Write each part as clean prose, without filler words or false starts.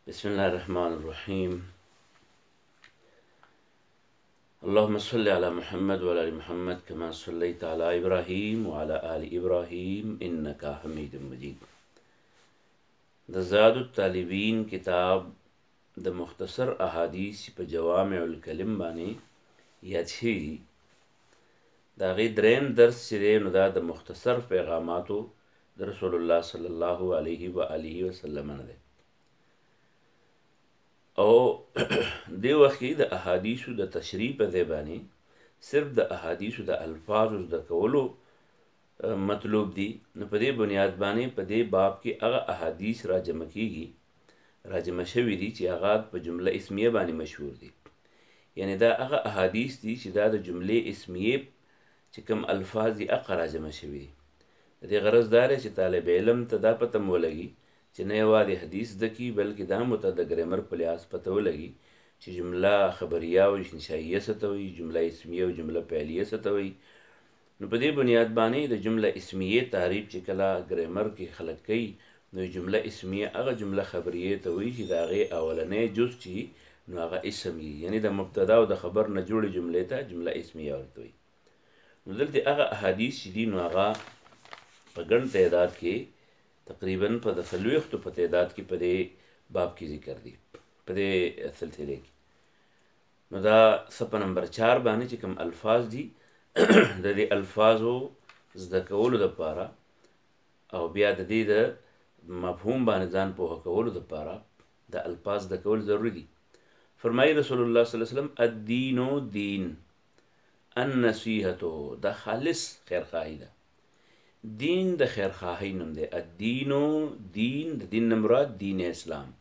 بسم الله الرحمن الرحيم. اللهم صل على محمد وعلى آل محمد كما صليت على إبراهيم وعلى آل إبراهيم إنك حميد مجيد. د زاد الطالبین کتاب د مختصر احادیث په جوامع الکلم باندې یاد شوي. د هغې دریم درس چې دی نو دا د مختصر پیغاماتو د رسول الله صلی الله علیه و آله وسلم نه دی، او دی وخت کې د احادیثو د تشریح په ځای باندې صرف د احادیثو د الفاظو زده کولو مطلوب دي. نو په دې بنیاد باندې په دې باب کې هغه احادیث راجمع کیږي، راجمع شوي دي چې هغه په جمله اسمیه باندې مشهور دي. یعنی دا هغه احادیث دي چې دا د جملې اسمیه چې کوم الفاظ دي هغه راجمع شوي دي. د دې غرض دا دی چې طالب علم ته دا پته ولګي چې نه یوازې حدیث زده کړي بلکې دا هم ورته د ګرامر په لحاظ پته ولګي چې جمله خبریه او انشائیه څه ته وایي، جمله اسمیه او جمله فعلیه څه ته وایي. نو په دې بنیاد باندې د جمله اسمیه تعریف چې کله ګرامر کې خلک کوي نو جمله اسمیه هغه جمله خبریه ته وایي چې د هغې اولنی جز چې نو هغه اسم وي، یعنی د مبتدا او د خبر نه جوړې جملې ته جمله اسمیه ورته وایي. نو دلته هغه احادیث چې دي نو هغه په ګڼ تعداد کې تقریبا په د څلوېښتو په تعداد کې په دې باب کې ذکر دي، په دې سلسله کې. نو دا صفحه نمبر 4 باندې چې کوم الفاظ دي د دې الفاظو زده کولو دپاره او بیا د دې د مفهوم باندې ځان پوهه کولو دپاره د الفاظ زده کول ضروري دي. فرمایي رسول الله صلی الله علیه وسلم الدین دین النصیحة، دا خالص خیرخواهی ده. دین د خیرخواهی نوم دی. الدینو دین د دین نه مراد دین اسلام،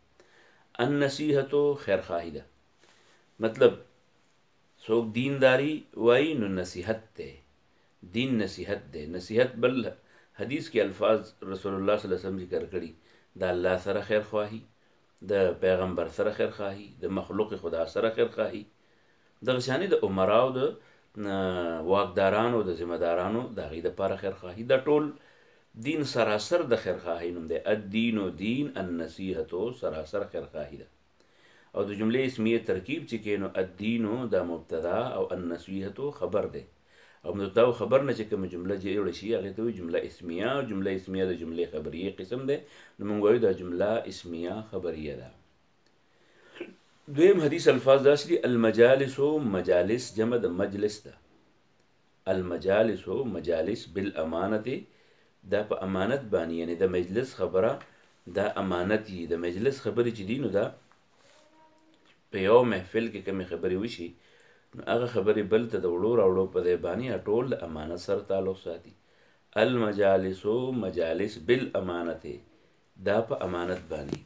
النصیحة خیرخواهی ده. مطلب څوک دینداری وایي نو نصیحت دی، دین نصیحت دی. نصیحت بل حدیث کې الفاظ رسول الله صلی الله علیه وسلم ذکر کړي، د الله سره خیرخواهی، د پیغمبر سره خیرخواهی، د مخلوق خدا سره خیرخواهی، دغه شانې د عمراو د واکدارانو د ذمہ دارانو د هغې دپاره خیرخواهي. دا ټول دین سراسر د خیرخواهۍ نوم دی. الدین و دین النصیحة سراسر خیرخواهي ده. او د جملې اسمیه ترکیب چې کې نو الدینو دا مبتدا او النصیحة خبر دی، او مبتدا او خبر نه چې کومه جمله جوړه شي هغې ته وایي جمله اسمیه. او جمله اسمیه د جملې خبریه قسم دی، نو موږ وایو دا جمله اسمیه خبریه ده. دویم حدیث الفاظ داسې دي. المجالس مجالس جمع د مجلس ده. المجالس مجالس بالامانت، دا په امانت باندې، یعنی د مجلس خبره دا امانت یي. د مجلس خبرې چې دي نو دا په یو محفل کې کومې خبرې وشي نو هغه خبرې بل ته د وړو راوړو په ځای باندې ټول د امانت سره تعلق ساتي. المجالس مجالس بالامانت، دا په امانت باندې.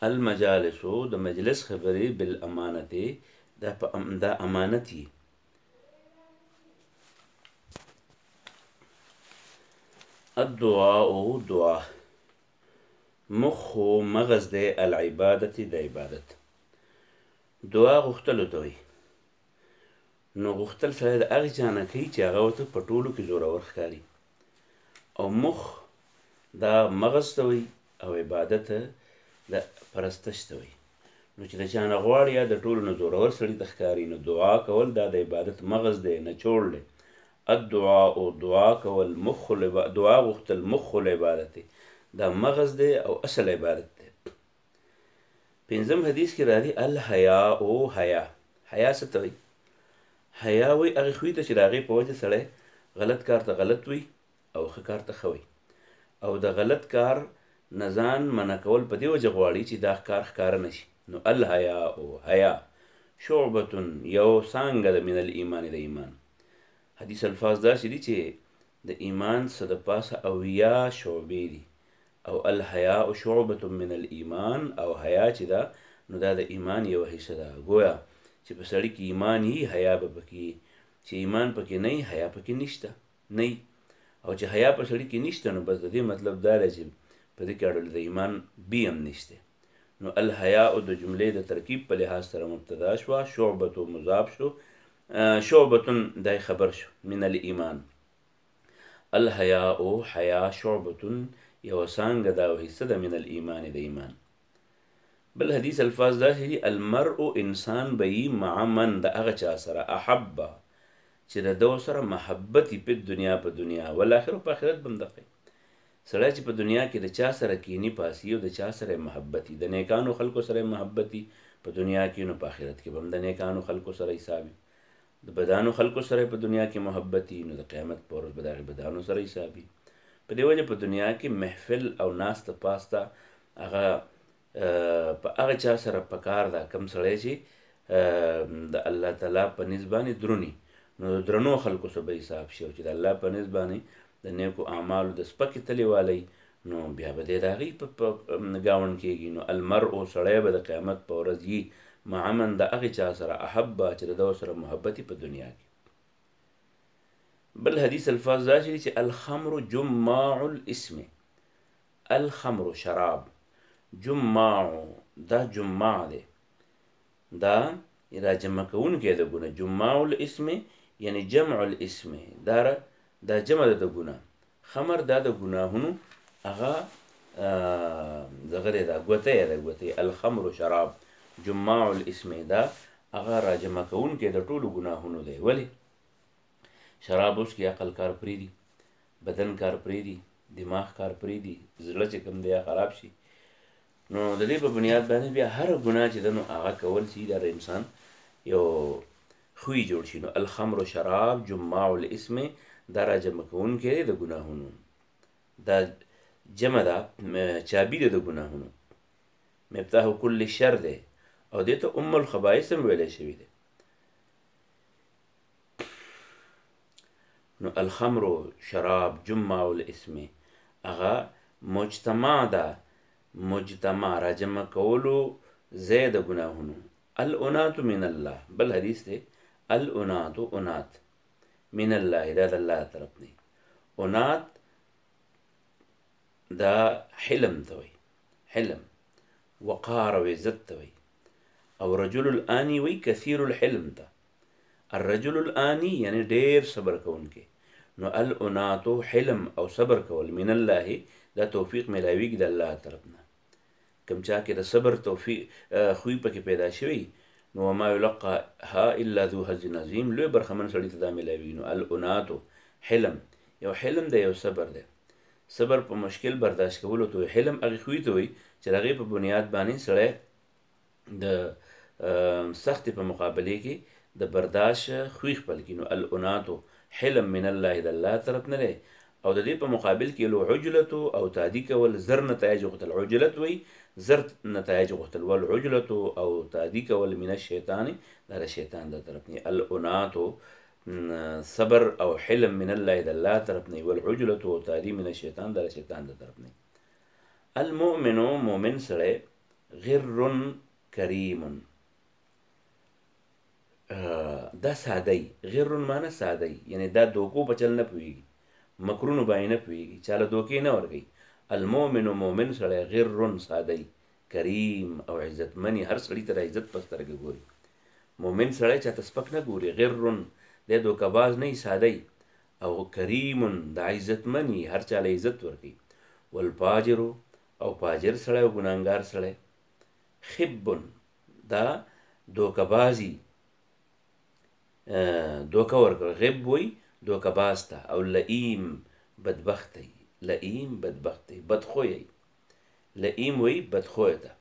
المجالس د مجلس خبرې بالامانت، دا امانت یي. الدعاء دعا، مخ مغز دی العبادت د عبادت. دعا غوښتلو ته وایي. نو غوښتل سړی د هغې چا نه کوي چې هغه ورته په ټولو کې زورور ښکاري. او مخ دا مغز ته وایي او عبادت د پرستش ته وایي. نو چې د چا نه غواړي یا د ټولو نه زورور سړي ته ښکاري نو دعا کول دا د عبادت مغز دی، نچوړ دی. الدعاء دعا کول، دعا غوښتل مخ العبادت، دا مغز دی او اصل عبادت دی. پنځم حدیث کې راځي الحیاء، حیا. حیا څه ته وایي؟ حیا وایي هغې خوی ته چې د هغې په وجه سړی غلط کار ته غلط وایي او ښه کار ته ښه وایي. او د غلط کار نه ځان منع کول په دې وجه غواړي چې دا کار ښکاره نه شي. نو الحیاء حیا شعبة، یو څانګه ده من الایمان، د ایمان. حدیث الفاظ داسې دي چې د ایمان څه د پاسه 80 شعبې دي. او الحیاء شعبة من الایمان، او حیا چې ده نو دا د ایمان یوه حصه ده. گویا چې په سړي کې ایمان یي حیا به پکې، چې ایمان پکې نه یي حیا پکې نشته نه یي. او چې حیا په سړي کې نشته نو بس د دې مطلب دا دی چې په دې کې اړول د ایمان بی هم نشته. نو الحیاء د جملې د ترکیب په لحاظ سره مبتدا شوه، شعبة مضاف شو، شعبة دای خبر شو من الایمان. الحیاء حیا شعبة یو څانګه ده او حصه ده من الایمان، د ایمان. بل حدیث الفاظ داسې دي المرء انسان به وي مع من د هغه چا سره احبه چې د ده سره محبت وي په دنیا په دنیا والآخر په آخرت به هم دغه سړی چې په دنیا کې د چا سره کینی پاسي او د چا سره محبت وي د نیکانو خلکو سره محبت وي په دنیا کې نو په آخرت کې به هم د نیکانو خلکو سره حساب وي د بدانو خلکو سره په دنیا کې محبت وي نو د قیامت په ورځ به د هغې بدانو سره حساب وي په دې وجه په دنیا کې محفل او ناسته پاسته هغه په هغه چا سره پکار ده کوم سړی چې د الله تعالی په نسبت باندې درونی نو د درنو خلکو سره به حساب شي او چې د الله په نسبت باندې د نیکو اعمالو د سپکې تلې والی نو بیا به دی د هغې په ګاونډ کېږي نو المرء سړی به د قیامت په ورځ وي مع من د هغې چا سره احبه چې د ده سره محبت په دنیا کې بل حدیث الفاظ داسې دي چې الخمر جماع الاسم الخمر شراب جماع دا جماع دی دا را جمع کوونکی د ګناه جماع الاسم یعنی جمع الاسم دا جمع ده د ګناه خمر دا د ګناهونو هغه دغه دی دا ګوته یې ده ګوتې الخمر شراب جماع الاسم دا هغه را جمع کوونکی د ټولو ګناهونو دی ولې شراب اوس کې عقل کار پرېږدي بدن کار پرېږدي دماغ کار پرېږدي زړه چې کوم دی خراب شي نو د دې په بنیاد باندې بیا هر ګناه چې ده نو هغه کول چې د انسان یو خوی جوړ شي نو الخمر شراب جماع الاسم دا را جمع کوونکی دی د ګناهونو دا جمع ده چابي ده د ګناهونو مفتاح کل شر دی او دې ته ام الخبائث هم ویلی شوي دی نو الخمر شراب جماع الاسم هغه مجتمع ده مجتمع را جمع کولو ځای د ګناهونو الانات من الله بل حدیث دی الانات انات من الله دا د الله طرف دی انات دا حلم ته وایي حلم وقار او عزت ته وایي او رجل الآني وی کثیر الحلم ته الرجل الآني یعنی ډیر صبر کوونکی نو الاناتو حلم او صبر کول من الله دا توفیق ملاویږي د الله طرف نه کوم چا کې د صبر توفیق خوی پکې پیدا شوی نو وما یلقاها الا ذو حظ عظیم لوی برخمن سړي ته دا ملاویږي نو الاناتو حلم یو حلم دی یو صبر دی صبر په مشکل برداشت کولو ته حلم هغې خوی ته وایي چې د هغې په بنیاد باندې سړی د سختې په مقابلې کې د برداشت خوی خپل کړي نو الاناتو حلم من الله د الله طرف نه دی او د دې په مقابل کې لو عجلتو او تعدي کول زر نتایج غوښتل عجلت وایي زر نتایج غوښتل والعجلتو او تعدي کول من الشیطان دا د شیطان د طرف نه الاناتو صبر او حلم من الله د الله طرف نه والعجلتو او تعدي من الشیطان د شیطان د طرف نه المؤمن مؤمن سړی غر کریم دا سادهی غر معنی سادهی یعنی دا دوکو په چل نه پوهېږي مکرونو باندې نه پوهېږي چاله دوکې نه ورکوي المؤمن مؤمن سړی غر سادهی کریم او عزتمنی هر سړي ته د عزت په سترګه ګوري مؤمن سړی چاته سپک نه ګوري غر دی دوکهباز نه سادهی او کریم د عزتمنی هر چاله عزت ورکوي والفاجر او فاجر سړی او ګناهګار سړی خب دا دوکهبازي دوکه ورکړه غب وی دوکهباز ته او لئیم بدبختی لئیم بدبختی بدخوی لئیم وی بدخوی ته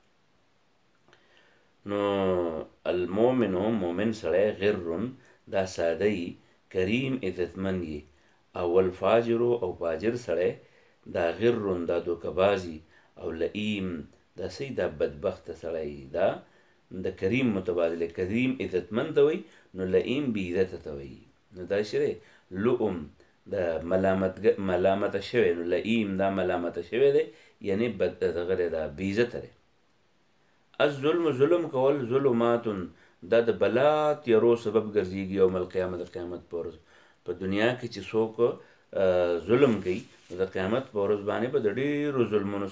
نو المؤمن مؤمن سړی غر دا سادهی کریم عزتمند او الفاجر او فاجر سړی دا غر دا دوکهبازي او لئیم دا سی دا بدبخت سړی دا د کریم متبادله کریم عزتمند ته وایي نو لئیم بې عزته ته وایي نو دا شری لؤم د ملامته شوی نو لئیم دا ملامته شوی دی یعنی دغه دی دا بې عزته دی الظلم ظلم کول ظلمات دا د بلا تیرو سبب ګرځېږي یوم القیامت د قیامت په ورځ په دنیا کې چې څوک ظلم کوي نو د قیامت په ورځ باندې به د ډېرو ظلمونو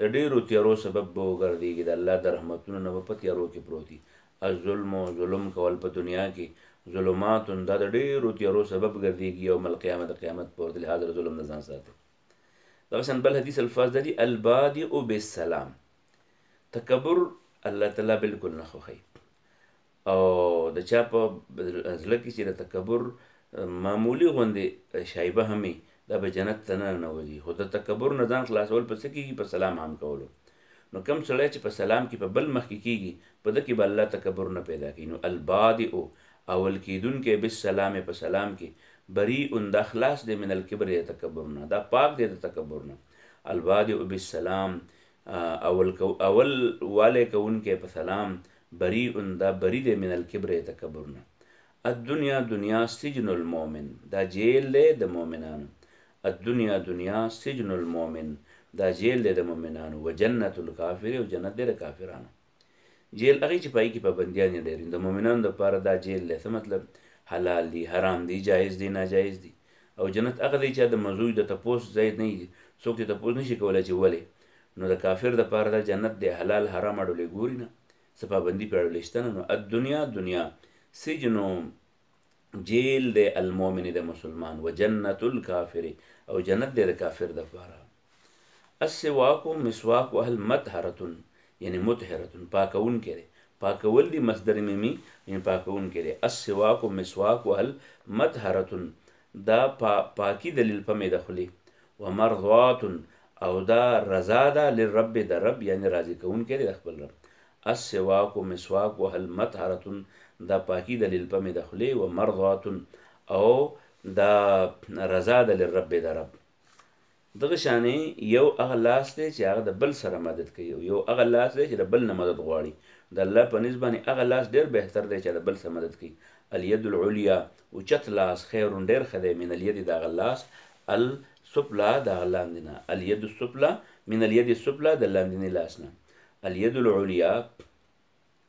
د ډېرو تیارو سبب به وګرځېږي د الله د رحمتونو نه به په تیارو کې پروت وي الظلم ظلم کول په دنیا کې ظلمات دا د ډېرو تیارو سبب ګرځېږي یوم القیامت د قیامت په ورځ لهذا ظلم نه ځان ساتي دغسې بل حدیث الفاظ دي البادئ بالسلام تکبر الله تعالی بالکل نه خوښوي. او د چا په زړه کې چې د تکبر معمولی غوندې شایبه هم وي دا به جنت ته نه ننوځي. خو د تکبر نه ځان خلاصول په څه کېږي؟ په سلام عام کولو. نو کم سړی چې په سلام کې په بل مخ کې کېږي په ده کې به الله تکبر نه پیدا کوي. نو البادئ اول کېدونکی بالسلام په سلام کې بریء دا خلاص دی من الکبر د تکبر نه، دا پاک دی د تکبر نه. البادئ بالسلام اول والی کوونکی په سلام بریء دا بری دی من الکبر د تکبر نه. الدنیا دنیا سجن المؤمن دا جیل دی د مؤمنانو. الدنیا دنیا سجن المؤمن دا جیل دی د مؤمنانو. و جنت الکافر او جنت دی د کافرانو. جیل هغې چې پای کې پابندیان یې ډېر د مؤمنانو دپاره دا جیل دی. څه مطلب؟ حلال دی، حرام دی، جایز دی، ناجایز دی. او جنت هغه دی چې د موضوع د تپوس ځای نه وي، څوک دې تپوس نشي کولی چې ولې. نو د کافر دپاره دا جنت دی، حلال حرام اړولې ګوري نه، څه پابندي پرې اړولې شته نه. نو الدنیا دنیا سجنو جیل دی المؤمن د مسلمان. و جنت الکافر او جنت دی د کافر دپاره. السواک مسواک وهل مطهرة یعنی مطهرة پاکونکی دی. پاکول دی مصدر میمی یعنی پاکونکی دی. السواک مسواک وهل مطهرة دا پاکی دلیل پمی د خولې. و مرضات او دا رضا ده للرب د رب یعنی راضي کوونکی دی د خپل رب. السواک مسواک وهل مطهرة دا پاکی دلیل پمی د خولې. و مرضات او دا رضا ده للرب د رب. دغه شانې یو هغه لاس دی چې هغه د بل سره مدد کوي، یو هغه لاس دی چې د بل نه مدد غواړي. د الله په نسبت باندې هغه لاس ډېر بهتر دی چې د بل سره مدد کوي. الید العلیا اوچت لاس خیر ډېر ښه دی من الید د هغه لاس السفلا د هغه لاندې نه. الید السفلا من الید السفلا د لاندیني لاس نه. الید العلیا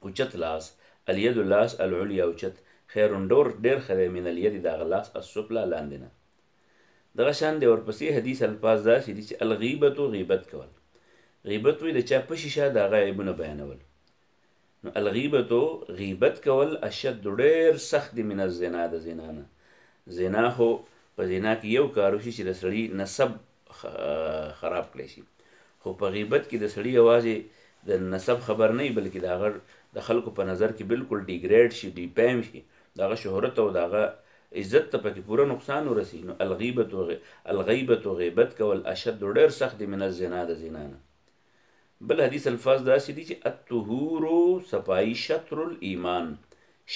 اوچت لاس، الید اللاس العلیا اوچت خیر ډېر ښه دی من الید د هغه لاس السفلا لاندې نه. دغه شان دی ورپسې حدیث الفاظ داسې دي چې الغیبت غیبت کول. غیبت وایي د چا په شیشه د هغه عیبونه بیانول. نو الغیبت غیبت کول اشد ډېر سخت دی من الزنا د زنا نه. زنا خو په زنا کې یو کار وشي چې د سړي نسب خراب کړی شي، خو په غیبت کې د سړي یوازې د نسب خبر نه وي بلکې د هغه د خلکو په نظر کې بالکل ډیګریډ شي، ډیپیم شي، د هغه شهرت او د هغه عزت ته پکې پوره نقصان ورسي. نو الغیبت غیبت کول اشد ډېر سخت دی من الزنا د زنا نه. بل حدیث الفاظ داسې دي چې الطهور صفائی شطر الایمان.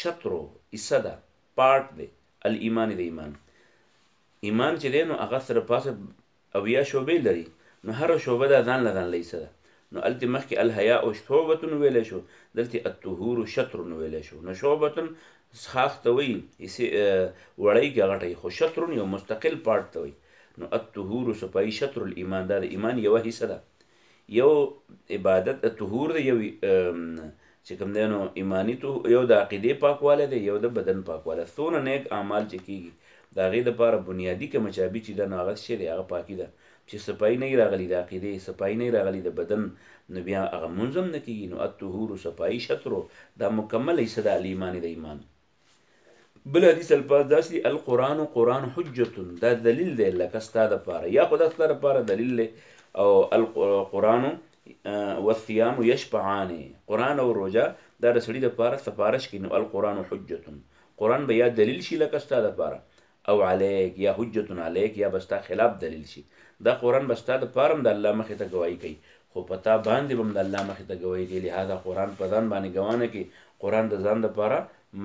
شطرو حصه ده، پارټ دی الایمان د ایمان. ایمان چې دی نو هغه سره پاسه اویا شعبې لري، نو هره شعبه ده ځان له ځان له حصه ده. نو هلته مخکې الحیا او شعبة ویلی شو، دلته الطهور شطر ویلی شو. نو شعبة سخاخ ته وایي وړی کې غټی، خو شطر یو مستقل پارټ ته وایي. نو الطهور صفائی شطر الایمان دا د ایمان یوه حصه ده. یو عبادت طهور دی، یو چې کوم دی نو ایمانی یو د عقیدې پاکوالی دی، یو د بدن پاکوالی. څونه نیک اعمال چې کېږي د هغې دپاره بنیادي کومه چابي چې ده نو هغه څه دی هغه پاکي ده. چې صفایي نه راغلي د عقیدې، صفایي نه راغلي د بدن، نو بیا هغه مونځ هم نه کېږي. نو الطهور صفایي شطرو دا مکمل حصه ده الایمان د ایمان. بل حدیث الفاظ داسې القرآن قرآن حجة دا دلیل دی لکه ستا دپاره، یا خو دا ستا دپاره دلیل دی. او القرآن والصيام یشفعان، قرآن او روژه دا د سړي دپاره سفارش کوي. نو القرآن حجة قرآن به یا دلیل شي لکه ستا دپاره، او علیک یا حجة علیک یا به ستا خلاف دلیل شي. دا قرآن به ستا دپاره هم د الله مخې ته ګواهي کوي، خو په تا باندې به هم د الله مخې ته ګواهي کوي. لهذا قرآن په ځان باندې ګواه نه کړي، قرآن د ځان دپاره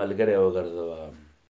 ملګری وګرځوه.